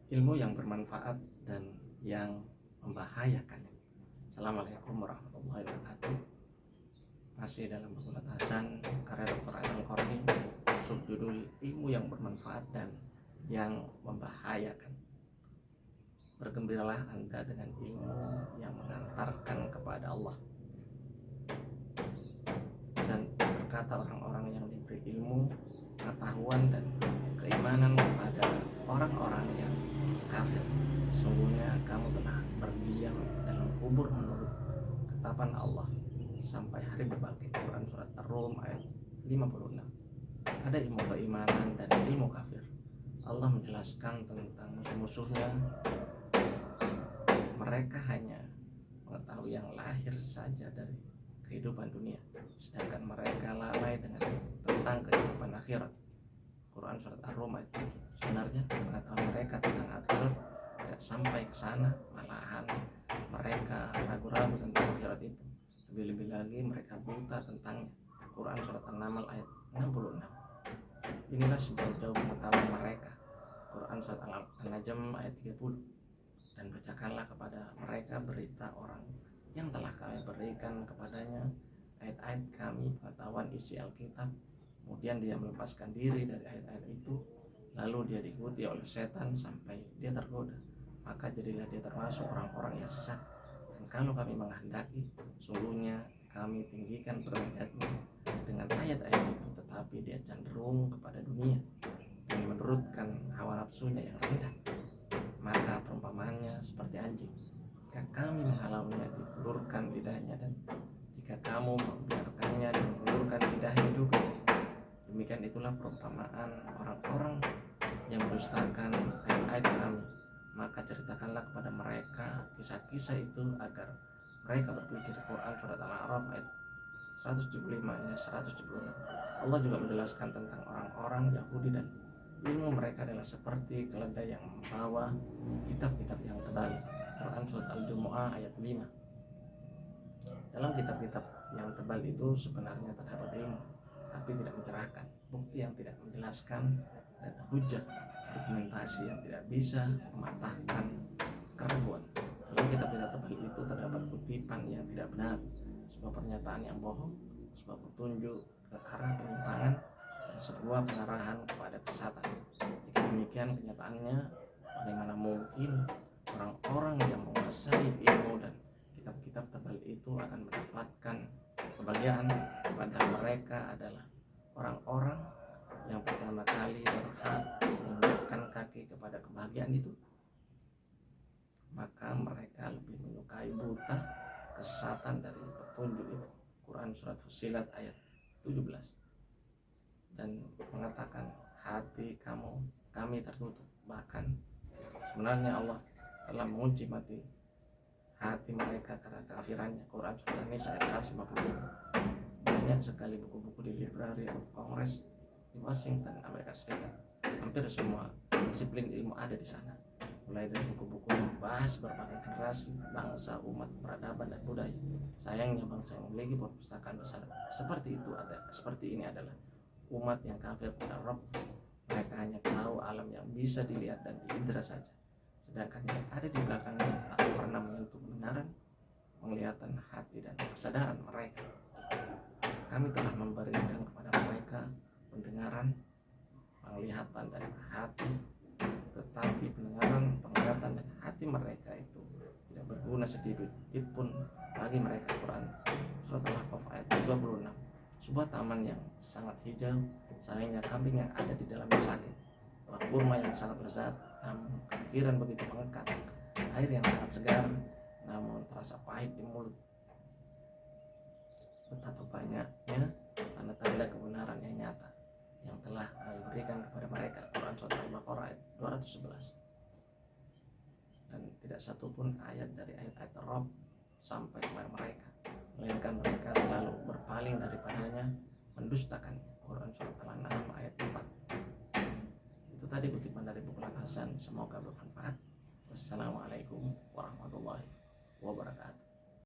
ilmu yang bermanfaat dan yang membahayakan. Assalamualaikum warahmatullahi wabarakatuh. Masih dalam buku Hasan karya Dr. Al-Qarni, subjudul ilmu yang bermanfaat dan yang membahayakan. Bergembiralah Anda dengan ilmu yang mengantarkan kepada Allah. Dan berkata orang-orang yang diberi ilmu, pengetahuan dan keimanan kepada orang-orang yang kafir, sungguhnya kamu telah berdiam dalam kubur menurut ketetapan Allah sampai hari berbangkit. Quran surat Ar-Rum ayat 56. Ada ilmu keimanan dan ilmu kafir. Allah menjelaskan tentang musuh-musuhnya. Mereka hanya mengetahui yang lahir saja dari kehidupan dunia, sedangkan mereka lalai dengan tentang kehidupan akhirat. Quran surat Ar-Rum ayat 7. Sebenarnya pengetahuan mereka tentang akhirat tidak sampai ke sana, malahan mereka ragu-ragu tentang akhirat itu. Lebih-lebih lagi mereka buta tentangnya. Quran surat An-Naml ayat 66. Inilah sejauh-jauh pengetahuan mereka. Quran surat An-Najm ayat 30. Dan bacakanlah kepada mereka berita orang yang telah kami berikan kepadanya ayat-ayat kami, pengetahuan isi Alkitab. Kemudian dia melepaskan diri dari ayat-ayat itu, lalu dia diikuti oleh setan sampai dia tergoda, maka jadilah dia termasuk orang-orang yang sesat. Dan kalau kami menghendaki, sungguhnya kami tinggikan derajatnya dengan ayat-ayat itu, tetapi dia cenderung kepada dunia dan menurutkan hawa nafsunya yang rendah. Maka perumpamaannya seperti anjing, jika kami menghalaunya diulurkan lidahnya, dan jika kamu membiarkannya diulurkan lidahnya juga. Demikian itulah perumpamaan orang-orang yang mendustakan ayat-ayat kami. Maka ceritakanlah kepada mereka kisah-kisah itu agar mereka berpikir. Quran surat Al-A'raf ayat 175-176. Allah juga menjelaskan tentang orang-orang Yahudi dan ilmu mereka adalah seperti keledai yang membawa kitab-kitab yang tebal. Quran surat Al-Jumu'ah ayat 5. Dalam kitab-kitab yang tebal itu sebenarnya terdapat ilmu, tapi tidak mencerahkan, bukti yang tidak menjelaskan, dan hujah argumentasi yang tidak bisa mematahkan keraguan. Dalam kitab-kitab tebal itu terdapat kutipan yang tidak benar, sebuah pernyataan yang bohong, sebuah petunjuk ke arah penyimpangan, dan sebuah pengarahan kepada kesesatan. Jika demikian kenyataannya, bagaimana mungkin orang-orang yang menguasai ilmu dan kitab-kitab tebal itu akan mendapatkan kebahagiaan? Pada mereka adalah orang-orang yang pertama kali berhak menginjakkan kaki kepada kebahagiaan itu. Maka mereka lebih menyukai buta kesesatan dari petunjuk itu. Quran surat Fussilat ayat 17. Dan mengatakan, hati kami tertutup. Bahkan sebenarnya Allah telah mengunci hati mereka karena keafirannya. Quran surat An-Nisa ayat 150. Banyak sekali buku-buku di Library of Congress di Washington, Amerika Serikat. Hampir semua disiplin ilmu ada di sana, mulai dari buku-buku yang membahas berbagai generasi, bangsa, umat, peradaban, dan budaya. Sayangnya bangsa yang memiliki perpustakaan besar seperti ini adalah umat yang kafir pada Rabb. Mereka hanya tahu alam yang bisa dilihat dan diindra saja, sedangkan yang ada di belakangnya tak pernah menyentuh pendengaran, penglihatan, hati, dan kesadaran mereka. Kami telah memberikan kepada mereka pendengaran, penglihatan, dan hati, tetapi pendengaran, penglihatan, dan hati mereka itu tidak berguna sedikit pun bagi mereka. Quran surat Al-Ahqaf ayat 26. Sebuah taman yang sangat hijau, sayangnya kambing yang ada di dalamnya sakit. Buah kurma yang sangat lezat, namun kafiran begitu mengekang. Air yang sangat segar, namun terasa pahit di mulut. Betapa banyaknya tanda-tanda kebenaran yang nyata yang telah kami berikan kepada mereka. Quran surat Al-Baqarah ayat 211. Dan tidak satupun ayat dari ayat-ayat Rabb sampai kepada mereka, melainkan mereka selalu berpaling daripadanya, mendustakannya. Quran surat Al-An'am ayat 4. Itu tadi kutipan dari buku Hasan, semoga bermanfaat. Wassalamualaikum warahmatullahi wabarakatuh.